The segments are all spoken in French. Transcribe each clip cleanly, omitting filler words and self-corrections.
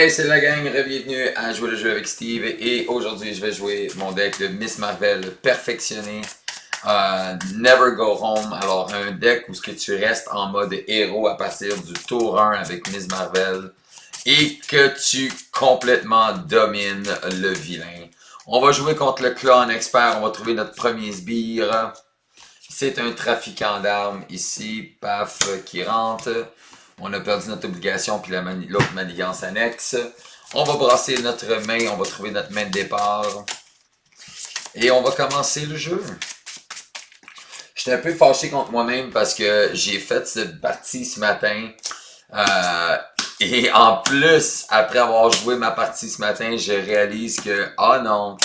Hey, c'est la gang, bienvenue à jouer le jeu avec Steve et aujourd'hui je vais jouer mon deck de Miss Marvel perfectionné, Never Go Home. Alors un deck où ce que tu restes en mode héros à partir du tour 1 avec Miss Marvel et que tu complètement domines le vilain. On va jouer contre le clan expert, on va trouver notre premier sbire. C'est un trafiquant d'armes ici, paf, qui rentre. On a perdu notre obligation puis l'autre manigance annexe. On va brasser notre main, on va trouver notre main de départ. Et on va commencer le jeu. J'étais un peu fâché contre moi-même parce que j'ai fait cette partie ce matin. Et en plus, après avoir joué ma partie ce matin, je réalise que, non,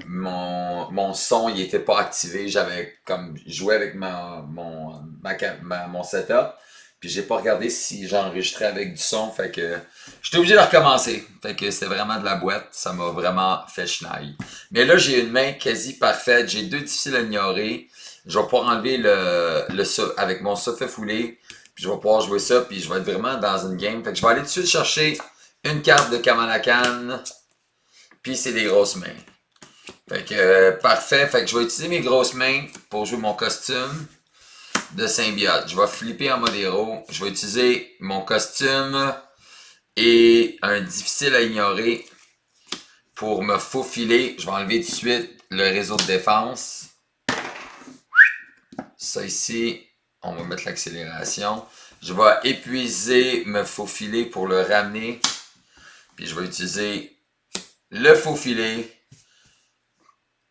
mon son il était pas activé. J'avais comme joué avec mon setup. Puis j'ai pas regardé si j'enregistrais avec du son. Fait que j'étais obligé de recommencer. Fait que c'était vraiment de la boîte. Ça m'a vraiment fait schneid. Mais là, j'ai une main quasi parfaite. J'ai deux difficiles à ignorer. Je vais pouvoir enlever avec mon souffle foulé. Puis je vais pouvoir jouer ça. Puis je vais être vraiment dans une game. Fait que je vais aller tout de suite chercher une carte de Kamala Khan. Puis c'est des grosses mains. Fait que parfait. Fait que je vais utiliser mes grosses mains pour jouer mon costume de symbiote. Je vais flipper en mode héros. Je vais utiliser mon costume et un difficile à ignorer pour me faufiler. Je vais enlever tout de suite le réseau de défense. Ça ici, on va mettre l'accélération. Je vais épuiser, me faufiler pour le ramener. Puis je vais utiliser le faufiler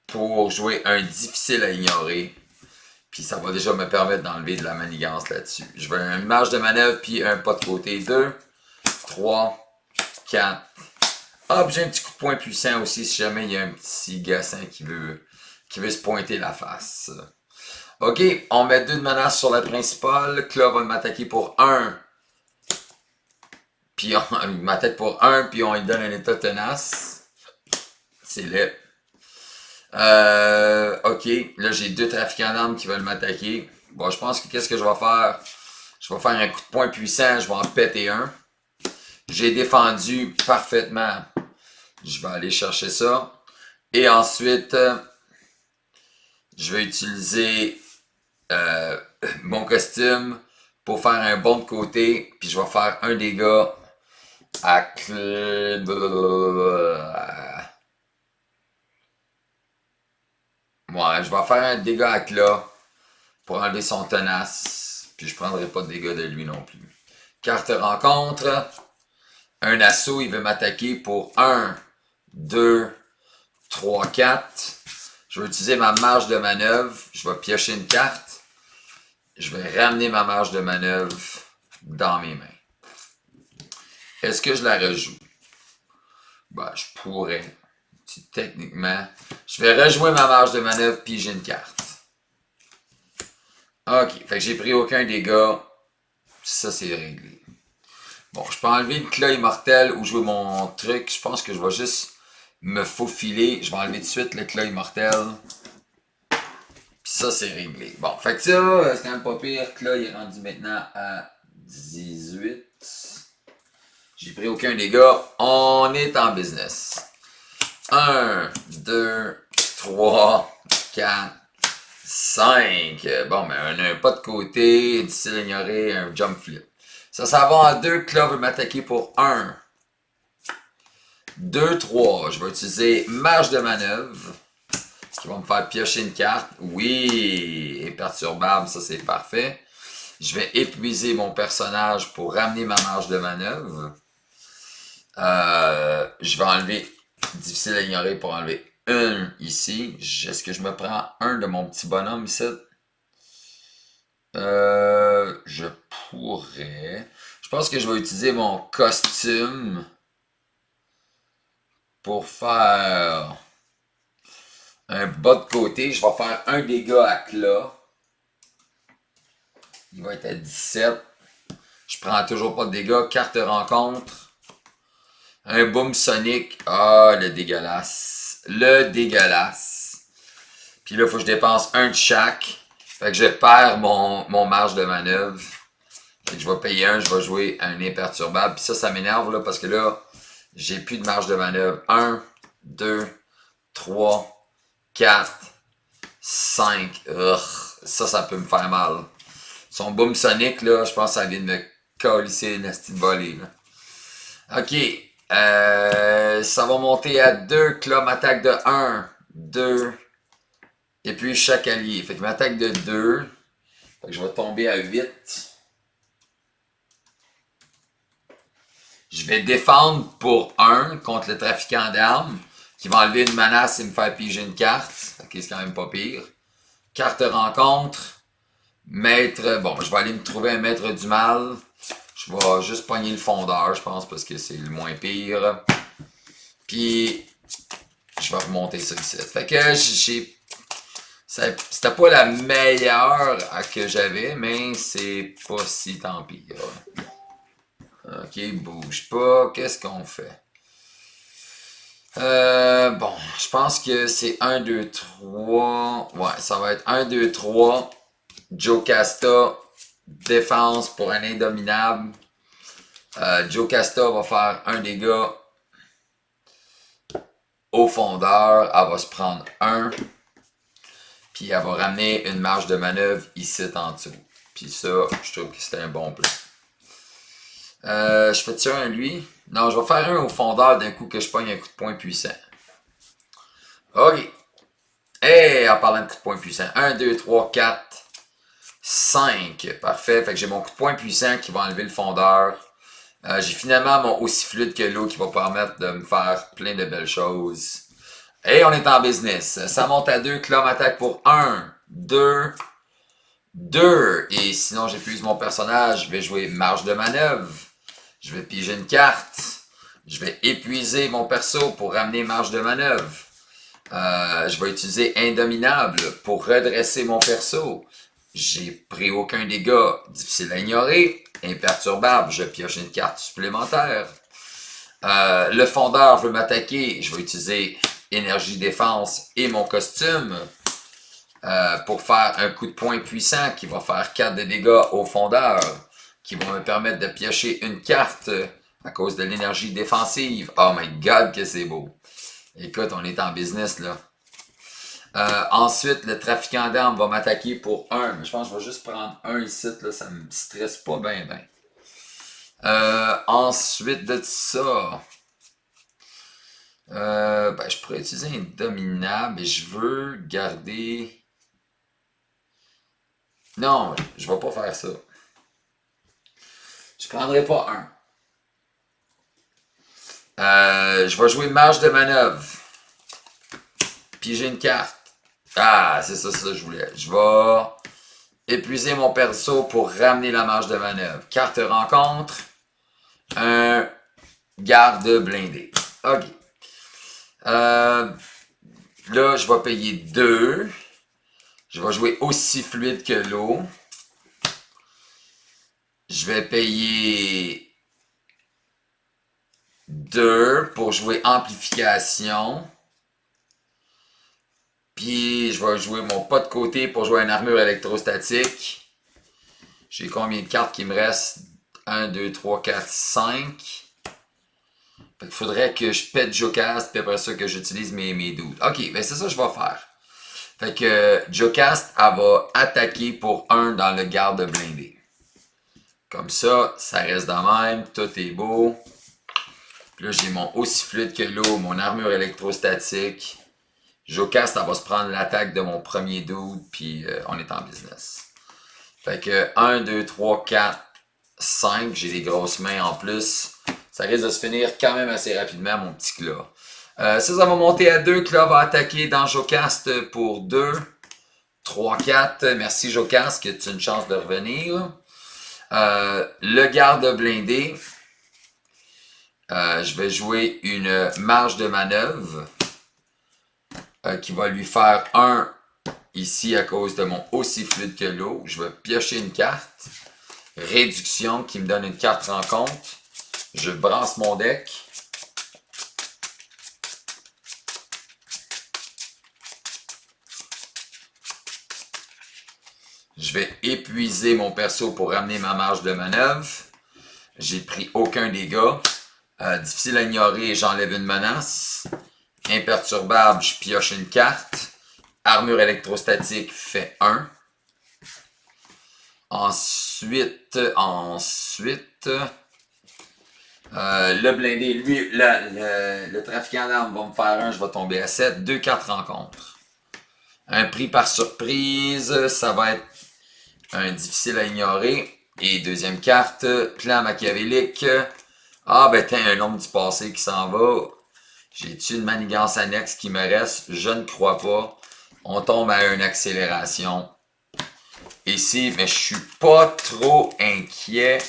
pour jouer un difficile à ignorer. Puis ça va déjà me permettre d'enlever de la manigance là-dessus. Je veux une marge de manœuvre puis un pas de côté. 2, 3, 4. Hop, j'ai un petit coup de poing puissant aussi si jamais il y a un petit gassin qui veut se pointer la face. Ok, on met 2 de menace sur la principale. Cla va m'attaquer pour 1. Puis il m'attaque pour 1, puis on lui donne un état tenace. C'est laid. Ok, là j'ai 2 trafiquants d'armes qui veulent m'attaquer. Bon, je pense que qu'est-ce que je vais faire? Je vais faire un coup de poing puissant, je vais en péter un. J'ai défendu parfaitement. Je vais aller chercher ça. Et ensuite, je vais utiliser mon costume pour faire un bond de côté. Puis je vais faire un dégât à ouais, je vais faire un dégât à Cla pour enlever son tenace. Puis je prendrai pas de dégâts de lui non plus. Carte rencontre. Un assaut, il veut m'attaquer pour 1, 2, 3, 4. Je vais utiliser ma marge de manœuvre. Je vais piocher une carte. Je vais ramener ma marge de manœuvre dans mes mains. Est-ce que je la rejoue? Ben, je pourrais. Techniquement. Je vais rejouer ma marge de manœuvre puis j'ai une carte. Ok, fait que j'ai pris aucun dégât. Ça, c'est réglé. Bon, je peux enlever une cla immortelle ou jouer mon truc. Je pense que je vais juste me faufiler. Je vais enlever tout de suite le cla immortel. Puis ça, c'est réglé. Bon, fait que ça, c'est quand même pas pire. Cla, il est rendu maintenant à 18. J'ai pris aucun dégât. On est en business. 1, 2, 3, 4, 5. Bon, mais on a un pas de côté, difficile à ignorer, un jump flip. Ça va en 2. Cla veut m'attaquer pour 1. 2, 3. Je vais utiliser marge de manœuvre. Qui va me faire piocher une carte. Oui, imperturbable, ça c'est parfait. Je vais épuiser mon personnage pour ramener ma marge de manœuvre. Je vais enlever difficile à ignorer pour enlever 1 ici. Est-ce que je me prends un de mon petit bonhomme ici? Je pourrais. Je pense que je vais utiliser mon costume pour faire un bas de côté. Je vais faire un dégât à Cla. Il va être à 17. Je prends toujours pas de dégâts. Carte rencontre. Un boom sonic. Ah, le dégueulasse. Le dégueulasse. Puis là, il faut que je dépense un de chaque. Fait que je perds mon marge de manœuvre. Fait que je vais payer un, je vais jouer un imperturbable. Puis ça m'énerve là parce que là, j'ai plus de marge de manœuvre. 1, 2, 3, 4, 5. Ça peut me faire mal. Son boom sonic, là, je pense que ça vient de me colisser une petite volée. Là. Ok. Ça va monter à 2. Club attaque de 1, 2. Et puis chaque allié. Fait que m'attaque de 2. Fait que je vais tomber à 8. Je vais défendre pour 1 contre le trafiquant d'armes qui va enlever une menace et me faire piger une carte. Ok, c'est quand même pas pire. Carte rencontre. Maître. Bon, je vais aller me trouver un maître du mal. Je vais juste pogner le fondeur, je pense, parce que c'est le moins pire. Puis, je vais remonter ça ici. Fait que c'était pas la meilleure que j'avais, mais c'est pas si tant pire. Ok, bouge pas. Qu'est-ce qu'on fait? Bon, je pense que c'est 1, 2, 3. Ouais, ça va être 1, 2, 3. Jocasta, défense pour un indominable. Jocasta va faire un dégât au fondeur. Elle va se prendre 1. Puis elle va ramener une marge de manœuvre ici en dessous. Puis ça, je trouve que c'était un bon plan. Je fais-tu un lui? Non, je vais faire un au fondeur d'un coup que je pogne un coup de poing puissant. Ok. Hey, en parlant de coup de poing puissant. 1, 2, 3, 4, 5. Parfait. Fait que j'ai mon coup de poing puissant qui va enlever le fondeur. J'ai finalement mon aussi fluide que l'eau qui va permettre de me faire plein de belles choses. Et on est en business. Ça monte à 2. Clom attaque pour 1, 2, 2. Et sinon, j'épuise mon personnage. Je vais jouer marge de manœuvre. Je vais piger une carte. Je vais épuiser mon perso pour ramener marge de manœuvre. Je vais utiliser Indominable pour redresser mon perso. J'ai pris aucun dégât. Difficile à ignorer. Imperturbable. Je pioche une carte supplémentaire. Le fondeur veut m'attaquer. Je vais utiliser énergie défense et mon costume pour faire un coup de poing puissant qui va faire 4 de dégâts au fondeur, qui va me permettre de piocher une carte à cause de l'énergie défensive. Oh my god que c'est beau. Écoute, on est en business là. Ensuite, le trafiquant d'armes va m'attaquer pour 1. Mais je pense que je vais juste prendre 1 ici, là, ça me stresse pas bien. Ensuite de ça, je pourrais utiliser un dominable, mais je veux garder... Non, je vais pas faire ça. Je prendrai pas 1. Je vais jouer marge de manœuvre. Puis j'ai une carte. Ah, c'est ça que je voulais. Je vais épuiser mon perso pour ramener la marge de manœuvre. Carte rencontre. Un garde blindé. Ok. Là, je vais payer 2. Je vais jouer aussi fluide que l'eau. Je vais payer 2 pour jouer amplification. Puis je vais jouer mon pas de côté pour jouer une armure électrostatique. J'ai combien de cartes qui me restent? 1, 2, 3, 4, 5. Fait qu'il faudrait que je pète Jocast, puis après ça que j'utilise mes dudes. Ok, ben c'est ça que je vais faire. Fait que Jocast, elle va attaquer pour 1 dans le garde blindé. Comme ça, ça reste de même, tout est beau. Puis là, j'ai mon aussi fluide que l'eau, mon armure électrostatique. Jocast, elle va se prendre l'attaque de mon premier dude, puis on est en business. Fait que 1, 2, 3, 4, 5. J'ai des grosses mains en plus. Ça risque de se finir quand même assez rapidement, mon petit Cla. Ça va monter à 2. Cla va attaquer dans Jocast pour 2. 3, 4. Merci Jocast, que tu as une chance de revenir. Le garde blindé. Je vais jouer une marge de manœuvre qui va lui faire 1 ici à cause de mon aussi fluide que l'eau. Je vais piocher une carte. Réduction qui me donne une carte rencontre. Je brasse mon deck. Je vais épuiser mon perso pour ramener ma marge de manœuvre. J'ai pris aucun dégât. Difficile à ignorer, j'enlève une menace. Imperturbable, je pioche une carte. Armure électrostatique fait 1. Ensuite, le blindé, lui, le trafiquant d'armes va me faire 1, je vais tomber à 7. 2 cartes rencontres. Un prix par surprise, ça va être un difficile à ignorer. Et deuxième carte, plan machiavélique. Ah ben t'as un nombre du passé qui s'en va. J'ai-tu une manigance annexe qui me reste? Je ne crois pas. On tombe à une accélération. Ici, mais je suis pas trop inquiet,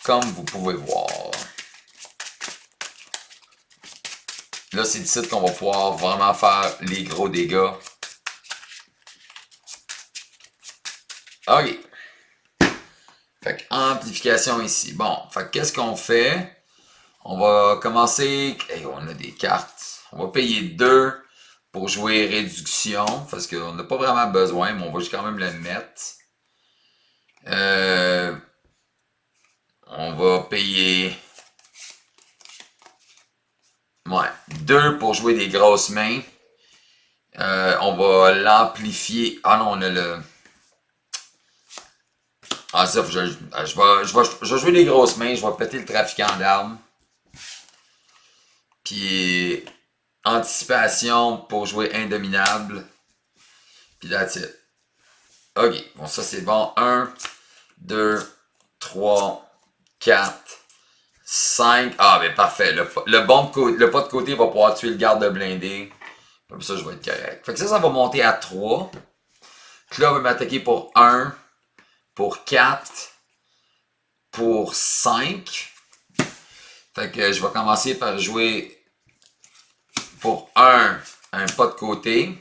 comme vous pouvez voir. Là, c'est ici qu'on va pouvoir vraiment faire les gros dégâts. OK. Fait que amplification ici. Bon, fait que qu'est-ce qu'on fait? On va commencer. Hey, on a des cartes. On va payer 2 pour jouer réduction. Parce qu'on n'a pas vraiment besoin, mais on va quand même le mettre. On va payer. Ouais, 2 pour jouer des grosses mains. On va l'amplifier. Ah non, on a le. Ah ça, je vais jouer des grosses mains, je vais péter le trafiquant d'armes. Puis anticipation pour jouer indominable. Puis that's it. Ok, bon ça c'est bon. 1, 2, 3, 4, 5. Ah ben parfait. Le pas de côté va pouvoir tuer le garde blindé. Comme ça je vais être correct. Fait que ça va monter à 3. Là, on va m'attaquer pour 1, pour 4, pour 5. Fait que je vais commencer par jouer pour un pas de côté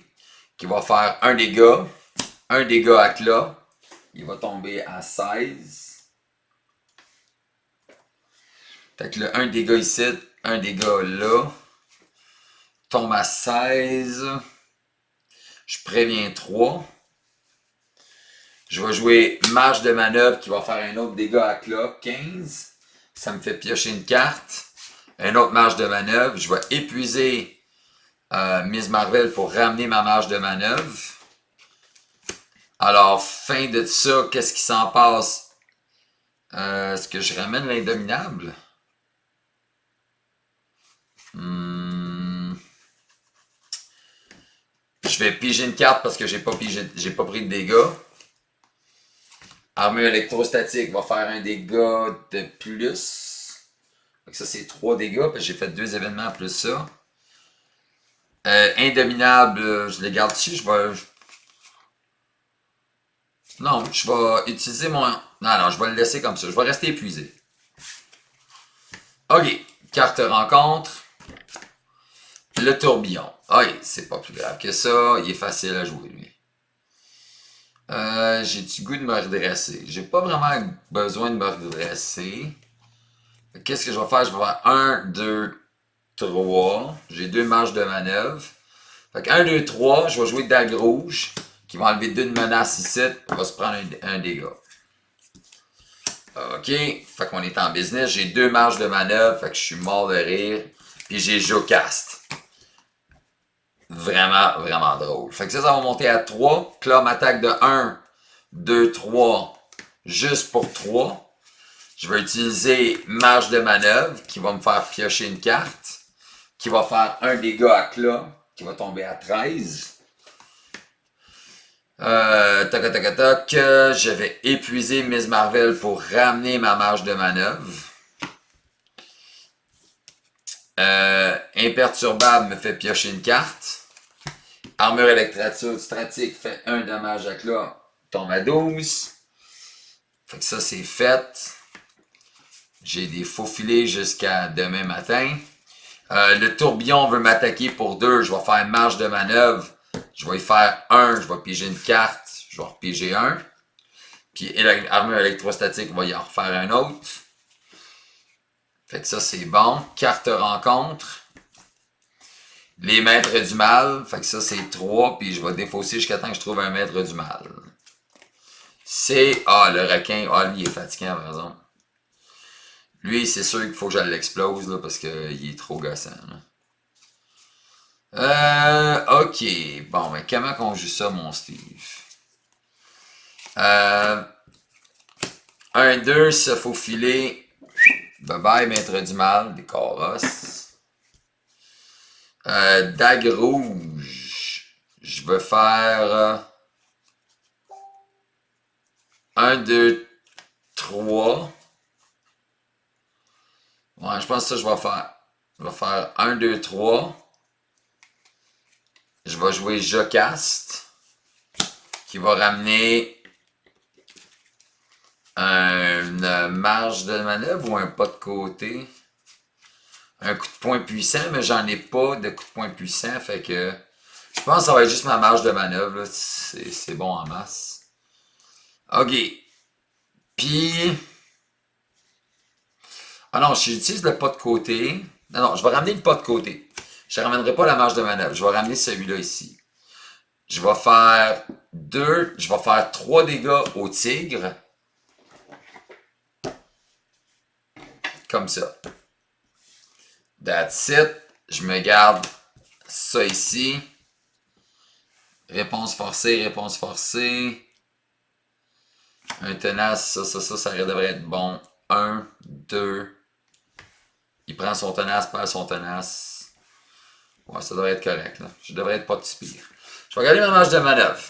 qui va faire un dégât à clat. Il va tomber à 16. Fait que le 1 dégât ici, 1 dégât là. Tombe à 16. Je préviens 3. Je vais jouer marge de manœuvre qui va faire un autre dégât à clat, 15. Ça me fait piocher une carte. Un autre marge de manœuvre. Je vais épuiser Miss Marvel pour ramener ma marge de manœuvre. Alors, fin de ça, qu'est-ce qui s'en passe? Est-ce que je ramène l'indominable? Je vais piger une carte parce que j'ai pas pris de dégâts. Armure électrostatique va faire un dégât de plus. Donc ça, c'est 3 dégâts, parce que j'ai fait 2 événements plus ça. Indominable, je les garde dessus. Non, je vais utiliser mon... Non, je vais le laisser comme ça. Je vais rester épuisé. Ok, carte rencontre. Le tourbillon. Ok, c'est pas plus grave que ça. Il est facile à jouer, lui. J'ai du goût de me redresser. J'ai pas vraiment besoin de me redresser. Qu'est-ce que je vais faire? Je vais faire 1, 2, 3. J'ai 2 marges de manœuvre. Fait que 1, 2, 3, je vais jouer dague rouge qui va enlever 2 menaces ici. On va se prendre un dégât. Ok, fait qu'on est en business. J'ai 2 marges de manœuvre, fait que je suis mort de rire. Puis j'ai Jocast. Vraiment, vraiment drôle. Fait que ça va monter à 3. Là, m'attaque de 1, 2, 3, juste pour 3. Je vais utiliser marge de manœuvre qui va me faire piocher une carte. Qui va faire un dégât à clat, qui va tomber à 13. Je vais épuiser Miss Marvel pour ramener ma marge de manœuvre. Imperturbable me fait piocher une carte. Armure électrostatique fait 1 dommage à clat, tombe à 12. Fait que ça c'est fait. J'ai des faux filets jusqu'à demain matin. Le tourbillon veut m'attaquer pour 2. Je vais faire marge de manœuvre. Je vais y faire 1. Je vais piger une carte. Je vais repiger 1. Puis l'armure électrostatique va y en refaire un autre. Fait que ça, c'est bon. Carte rencontre. Les maîtres du mal. Fait que ça, c'est 3. Puis je vais défausser jusqu'à temps que je trouve un maître du mal. c'est... Ah, le requin. Ah, lui, il est fatiguant, par exemple. Lui, c'est sûr qu'il faut que je l'explose, là, parce qu'il est trop gossant, ok. Bon, mais comment qu'on joue ça, mon Steve? 1-2, se faufiler. Bye bye, maître du mal, des carrosses. Dague rouge. Je vais faire 1, 2, 3. Ouais, je pense que ça, je vais faire. Je vais faire 1, 2, 3. Je vais jouer Jocaste, qui va ramener une marge de manœuvre ou un pas de côté. Un coup de poing puissant, mais j'en ai pas de coup de poing puissant, fait que je pense que ça va être juste ma marge de manœuvre. C'est bon en masse. Ok. Puis... Ah non, j'utilise le pas de côté. Non, je vais ramener le pas de côté. Je ne ramènerai pas la marge de manœuvre. Je vais ramener celui-là ici. Je vais faire 3 dégâts au tigre. Comme ça. That's it. Je me garde ça ici. Réponse forcée, réponse forcée. Un tenace, ça devrait être bon. 1, 2. Il prend son tenace, perd son tenace. Ouais, ça devrait être correct, là. Je devrais être pas de pire. Je vais regarder ma marge de manœuvre.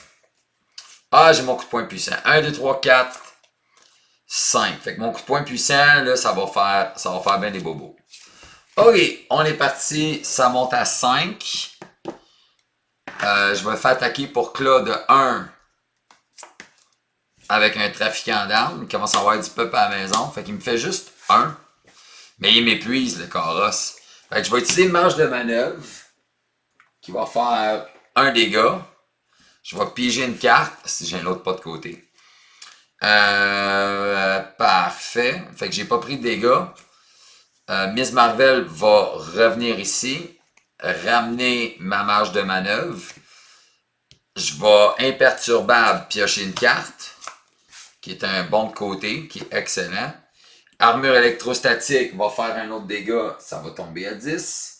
Ah, j'ai mon coup de poing puissant. 1, 2, 3, 4, 5. Fait que mon coup de poing puissant, là, ça va faire bien des bobos. Ok, on est parti. Ça monte à 5. Je vais faire attaquer pour Cla de 1 avec un trafiquant d'armes. Il commence à avoir du peuple à la maison. Fait qu'il me fait juste 1. Mais il m'épuise, le carrosse. Fait que je vais utiliser une marge de manœuvre qui va faire 1 dégât. Je vais piger une carte si j'ai un autre pas de côté. Parfait. Fait que j'ai pas pris de dégâts. Miss Marvel va revenir ici, ramener ma marge de manœuvre. Je vais imperturbable piocher une carte, qui est un bon de côté, qui est excellent. Armure électrostatique va faire un autre dégât, ça va tomber à 10.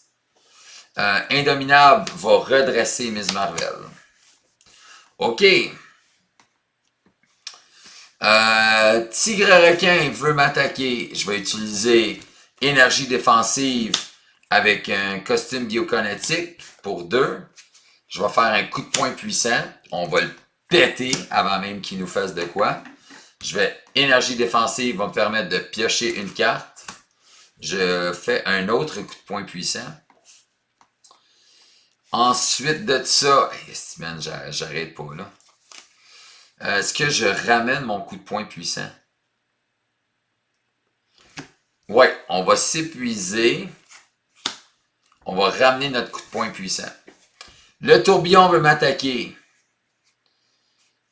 Indominable va redresser Miss Marvel. OK. Tigre requin veut m'attaquer. Je vais utiliser énergie défensive avec un costume biokinétique pour 2. Je vais faire un coup de poing puissant. On va le péter avant même qu'il nous fasse de quoi. Énergie défensive va me permettre de piocher une carte. Je fais un autre coup de poing puissant. Ensuite de ça, man, j'arrête pas là. Est-ce que je ramène mon coup de poing puissant? Ouais, on va s'épuiser. On va ramener notre coup de poing puissant. Le tourbillon veut m'attaquer.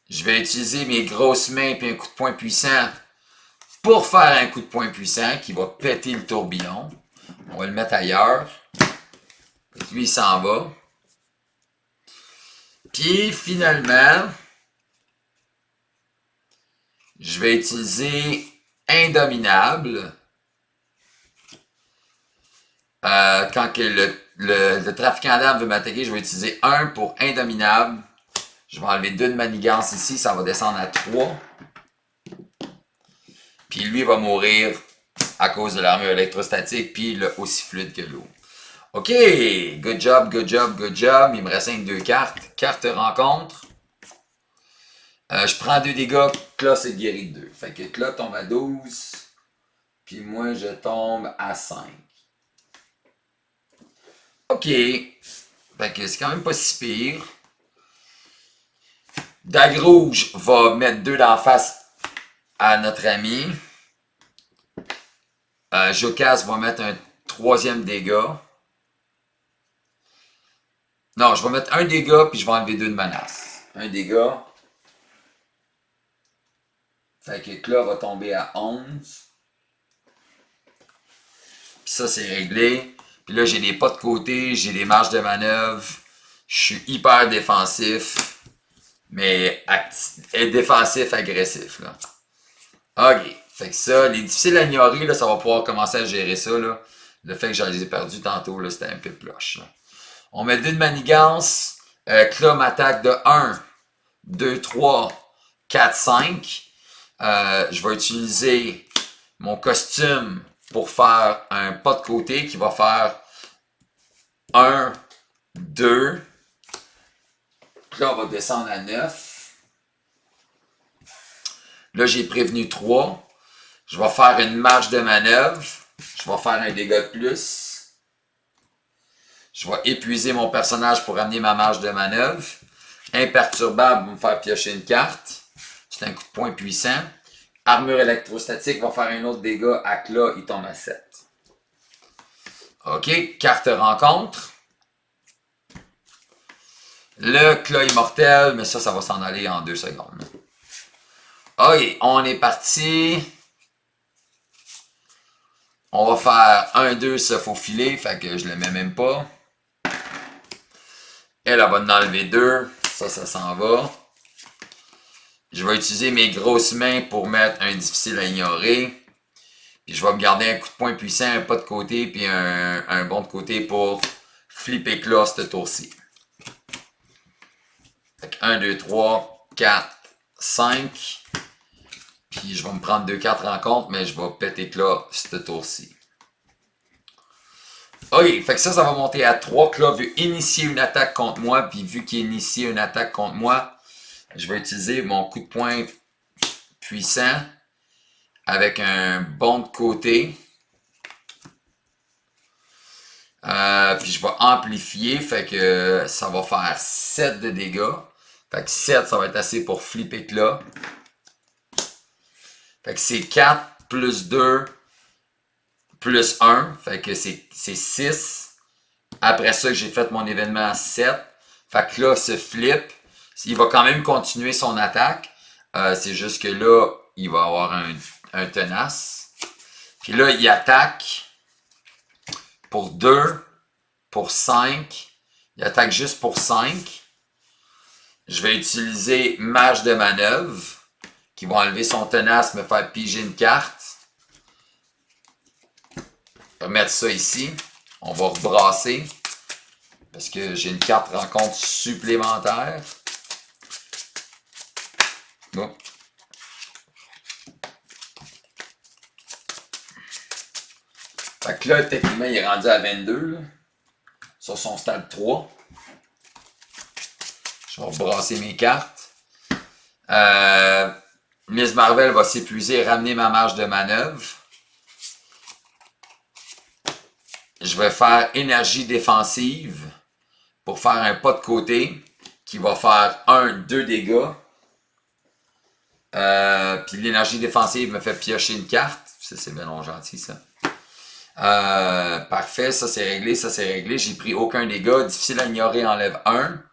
Je vais utiliser mes grosses mains et un coup de poing puissant pour faire un coup de poing puissant qui va péter le tourbillon. On va le mettre ailleurs. Lui, il s'en va. Puis, finalement, je vais utiliser Indominable. Quand que le trafiquant d'armes veut m'attaquer, je vais utiliser 1 pour Indominable. Je vais enlever 2 de manigance ici, ça va descendre à 3. Puis lui va mourir à cause de l'armure électrostatique, puis il est aussi fluide que l'eau. OK, good job, good job, good job. Il me reste 2 cartes. Carte rencontre. Je prends 2 dégâts, Cla c'est guéri de 2. Fait que Cla tombe à 12. Puis moi, je tombe à 5. OK. Fait que c'est quand même pas si pire. Dague rouge va mettre 2 d'en face à notre ami. Jocaste va mettre un 3e dégât. Non, je vais mettre 1 dégât puis je vais enlever 2 de menace. 1 dégât. Fait que là va tomber à 11. Puis ça, c'est réglé. Puis là, j'ai des pas de côté, j'ai des marges de manœuvre. Je suis hyper défensif. mais est défensif, agressif. Là. OK. Fait que ça, les difficiles à ignorer, là, ça va pouvoir commencer à gérer ça. Là. Le fait que je les ai perdus tantôt, là, c'était un peu ploche. Là. On met 2 de manigance. Cla m'attaque de 1, 2, 3, 4, 5. Je vais utiliser mon costume pour faire un pas de côté qui va faire 1, 2. Là, on va descendre à 9. Là, j'ai prévenu 3. Je vais faire une marge de manœuvre. Je vais faire un dégât de plus. Je vais épuiser mon personnage pour amener ma marge de manœuvre. Imperturbable va me faire piocher une carte. C'est un coup de poing puissant. Armure électrostatique va faire un autre dégât. À Cla, il tombe à 7. OK, carte rencontre. Le Cla immortel, mais ça va s'en aller en 2 secondes. OK, on est parti. On va faire 1-2 se faufiler, fait que je le mets même pas. Elle va en enlever 2. Ça s'en va. Je vais utiliser mes grosses mains pour mettre un difficile à ignorer. Puis je vais me garder un coup de poing puissant, un pas de côté, puis un bon de côté pour flipper Cla ce tour-ci. Fait que 1, 2, 3, 4, 5. Puis je vais me prendre 2 cartes en compte, mais je vais péter Cla ce tour-ci. OK, fait que ça va monter à 3. Cla veut initier une attaque contre moi, puis vu qu'il initie une attaque contre moi, je vais utiliser mon coup de poing puissant avec un bon de côté. Puis je vais amplifier, fait que ça va faire 7 de dégâts. Fait que 7, ça va être assez pour flipper Cla. Fait que c'est 4 plus 2 plus 1. Fait que c'est 6. Après ça, j'ai fait mon événement à 7. Fait que là, se flip. Il va quand même continuer son attaque. C'est juste que là, il va avoir un tenace. Puis là, il attaque pour 2, pour 5. Il attaque juste pour 5. Je vais utiliser Mage de manœuvre qui va enlever son tenace, me faire piger une carte. Je vais mettre ça ici. On va rebrasser parce que j'ai une carte rencontre supplémentaire. Bon. Fait que là, techniquement, il est rendu à 22 là, sur son stade 3. Je vais rebrasser mes cartes. Miss Marvel va s'épuiser, ramener ma marge de manœuvre. Je vais faire énergie défensive pour faire un pas de côté qui va faire 1-2 dégâts. Puis l'énergie défensive me fait piocher une carte. C'est bien gentil ça. Parfait, ça c'est réglé, ça c'est réglé. J'ai pris aucun dégât. Difficile à ignorer enlève 1.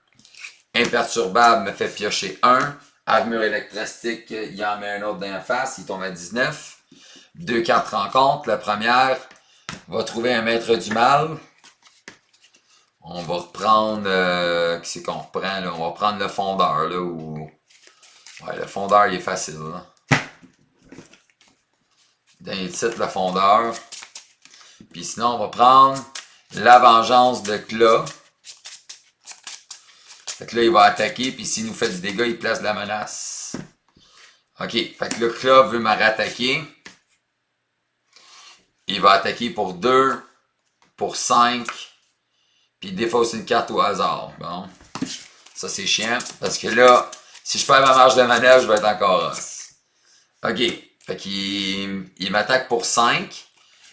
Imperturbable me fait piocher 1. Armure électrostique, il en met un autre dans la face, il tombe à 19. 2 cartes rencontre. La première va trouver un maître du mal. On va reprendre. Qu'est-ce qu'on reprend là? On va prendre le fondeur là. Ouais, le fondeur il est facile. Là. Dans les titres, le fondeur. Puis sinon, on va prendre la vengeance de Cla. Fait que là, il va attaquer, puis s'il nous fait du dégât, il place de la menace. OK, fait que là, Cla veut me rattaquer. Il va attaquer pour 2, pour 5, puis il défausse une carte au hasard. Bon, ça c'est chiant, parce que là, si je perds ma marge de manœuvre, je vais être encore os. OK, fait qu'il m'attaque pour 5.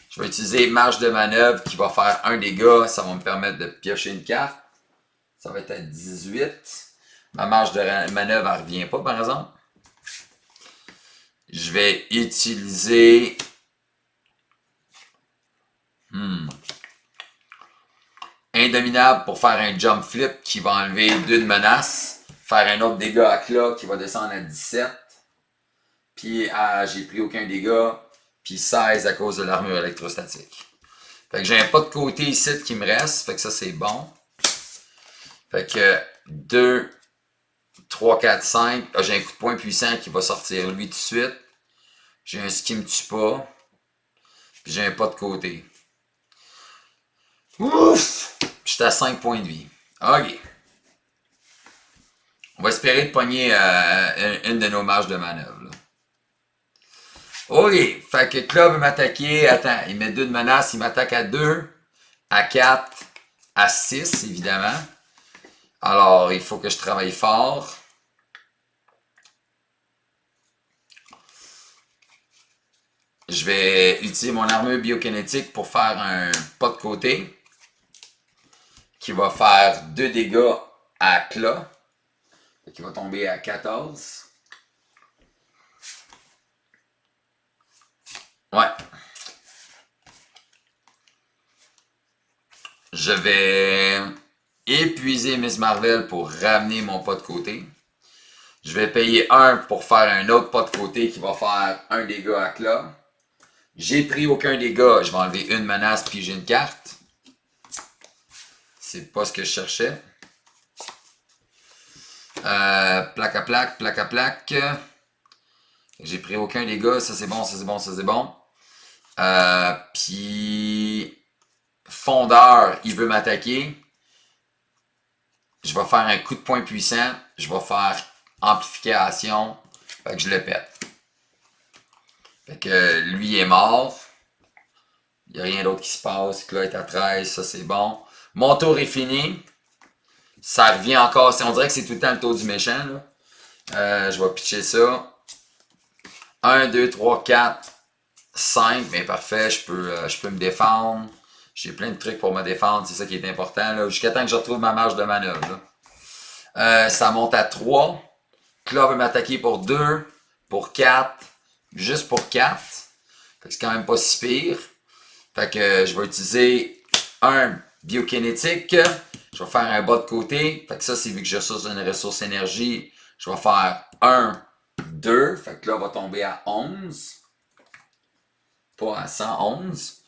Je vais utiliser marge de manœuvre qui va faire un dégât. Ça va me permettre de piocher une carte. Ça va être à 18. Ma marge de manœuvre, elle ne revient pas, par exemple. Je vais utiliser... Indominable pour faire un jump flip qui va enlever 2 de menace. Faire un autre dégât à Cla qui va descendre à 17. Puis j'ai pris aucun dégât. Puis 16 à cause de l'armure électrostatique. Fait que j'ai un pas de côté ici qui me reste. Fait que ça c'est bon. Fait que 2, 3, 4, 5. Ah, j'ai un coup de poing puissant qui va sortir lui tout de suite. J'ai un ce qui me tue pas. Puis j'ai un pas de côté. Ouf! J'étais à 5 points de vie. Ok. On va espérer de pogner une de nos marges de manœuvre. Là. Ok. Fait que Club veut m'attaquer. Attends, il met 2 de menace. Il m'attaque à 2, à 4, à 6, évidemment. Alors, il faut que je travaille fort. Je vais utiliser mon armure biokinétique pour faire un pas de côté qui va faire 2 dégâts à Cla, qui va tomber à 14. Ouais. Je vais épuiser Miss Marvel pour ramener mon pas de côté. Je vais payer 1 pour faire un autre pas de côté qui va faire 1 dégât à Cla. J'ai pris aucun dégât, je vais enlever une menace puis j'ai une carte. C'est pas ce que je cherchais. Plaque à plaque, plaque à plaque. J'ai pris aucun dégât, ça c'est bon, ça c'est bon, ça c'est bon. Puis Fondeur, il veut m'attaquer. Je vais faire un coup de poing puissant. Je vais faire amplification. Fait que je le pète. Fait que lui est mort. Il n'y a rien d'autre qui se passe. Là est à 13, ça c'est bon. Mon tour est fini. Ça revient encore. On dirait que c'est tout le temps le tour du méchant. Là. Je vais pitcher ça. 1, 2, 3, 4, 5. Mais parfait, je peux me défendre. J'ai plein de trucs pour me défendre. C'est ça qui est important. Jusqu'à temps que je retrouve ma marge de manœuvre. Ça monte à 3. Là, veut m'attaquer pour 2, pour 4, juste pour 4. Fait que c'est quand même pas si pire. Fait que je vais utiliser un biokinétique. Je vais faire un bas de côté. Fait que ça, c'est vu que je ressource une ressource énergie. Je vais faire 1, 2. Fait que là, on va tomber à 11. Pas à 111.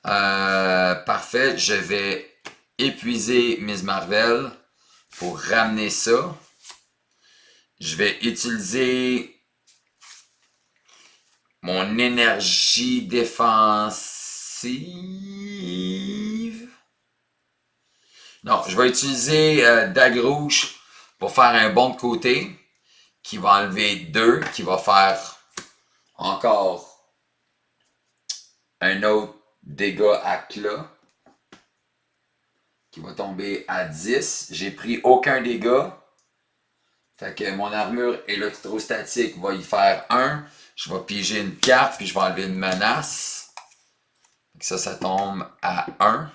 Parfait. Je vais épuiser Miss Marvel pour ramener ça. Je vais utiliser mon énergie défensive. Non, je vais utiliser Dague Rouge pour faire un bon de côté qui va enlever 2, qui va faire encore un autre dégât à Cla qui va tomber à 10. J'ai pris aucun dégât. Fait que mon armure électrostatique va y faire 1. Je vais piger une carte, puis je vais enlever une menace. Fait que ça tombe à 1.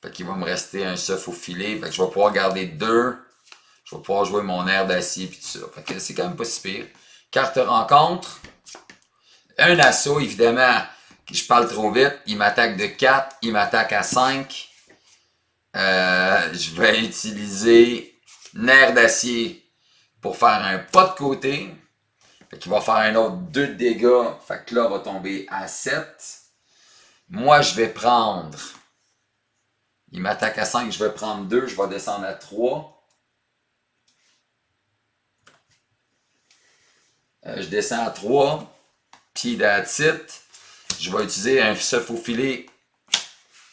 Fait qu'il va me rester un seuf au filet. Fait que je vais pouvoir garder 2. Je vais pouvoir jouer mon air d'acier, puis tout ça. Fait que c'est quand même pas si pire. Carte rencontre. Un assaut, évidemment. Je parle trop vite. Il m'attaque de 4. Il m'attaque à 5. Je vais utiliser nerf d'acier pour faire un pas de côté. Fait qu'il va faire un autre 2 de dégâts. Fait que là, on va tomber à 7. Moi, je vais prendre... Il m'attaque à 5, je vais prendre 2. Je vais descendre à 3. Je descends à 3. Puis that's it. Je vais utiliser un seuf au filet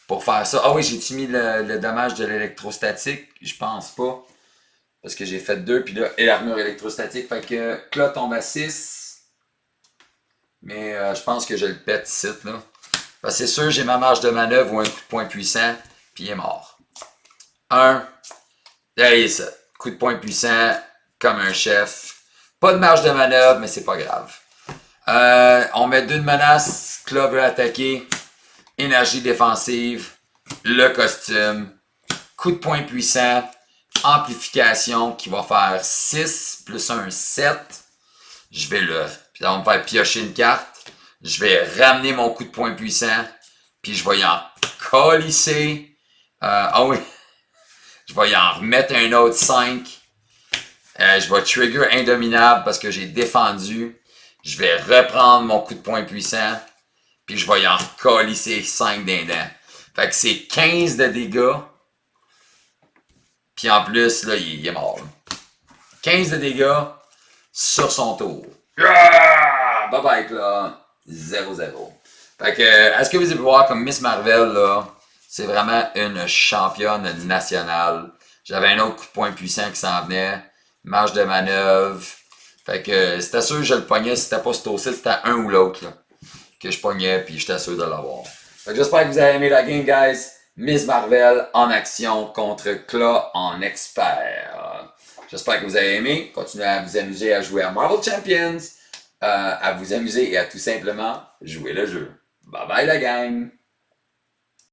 pour faire ça. Ah oui, j'ai-tu mis le dommage de l'électrostatique? Je pense pas. Parce que j'ai fait 2, puis là, et l'armure électrostatique. Fait que là, tombe à 6. Mais je pense que je le pète ici, là. Parce que c'est sûr, j'ai ma marge de manœuvre ou un coup de poing puissant, puis il est mort. 1. Allez, ça. Coup de poing puissant, comme un chef. Pas de marge de manœuvre, mais c'est pas grave. On met 2 de menace. Cla veut attaquer. Énergie défensive. Le costume. Coup de poing puissant. Amplification qui va faire 6 plus 1, 7. Je vais le... Puis on va faire piocher une carte. Je vais ramener mon coup de poing puissant. Puis je vais y en colisser. Ah oui. Je vais y en remettre un autre 5. Je vais trigger indominable parce que j'ai défendu. Je vais reprendre mon coup de poing puissant. Puis je vais y en colisser 5 dindans. Fait que c'est 15 de dégâts. Puis en plus, là, il est mort. 15 de dégâts sur son tour. Yeah! Bye bye, là. 0-0. Fait que, est-ce que vous avez pu voir comme Miss Marvel, là, c'est vraiment une championne nationale. J'avais un autre coup de poing puissant qui s'en venait. Marge de manœuvre. Fait que, c'était sûr que je le pognais. Si c'était pas ce aussi, c'était un ou l'autre, là, que je pognais, puis j'étais sûr de l'avoir. Fait que j'espère que vous avez aimé la game, guys. Miss Marvel en action contre Claw en expert. J'espère que vous avez aimé. Continuez à vous amuser à jouer à Marvel Champions. À vous amuser et à tout simplement jouer le jeu. Bye bye la gang!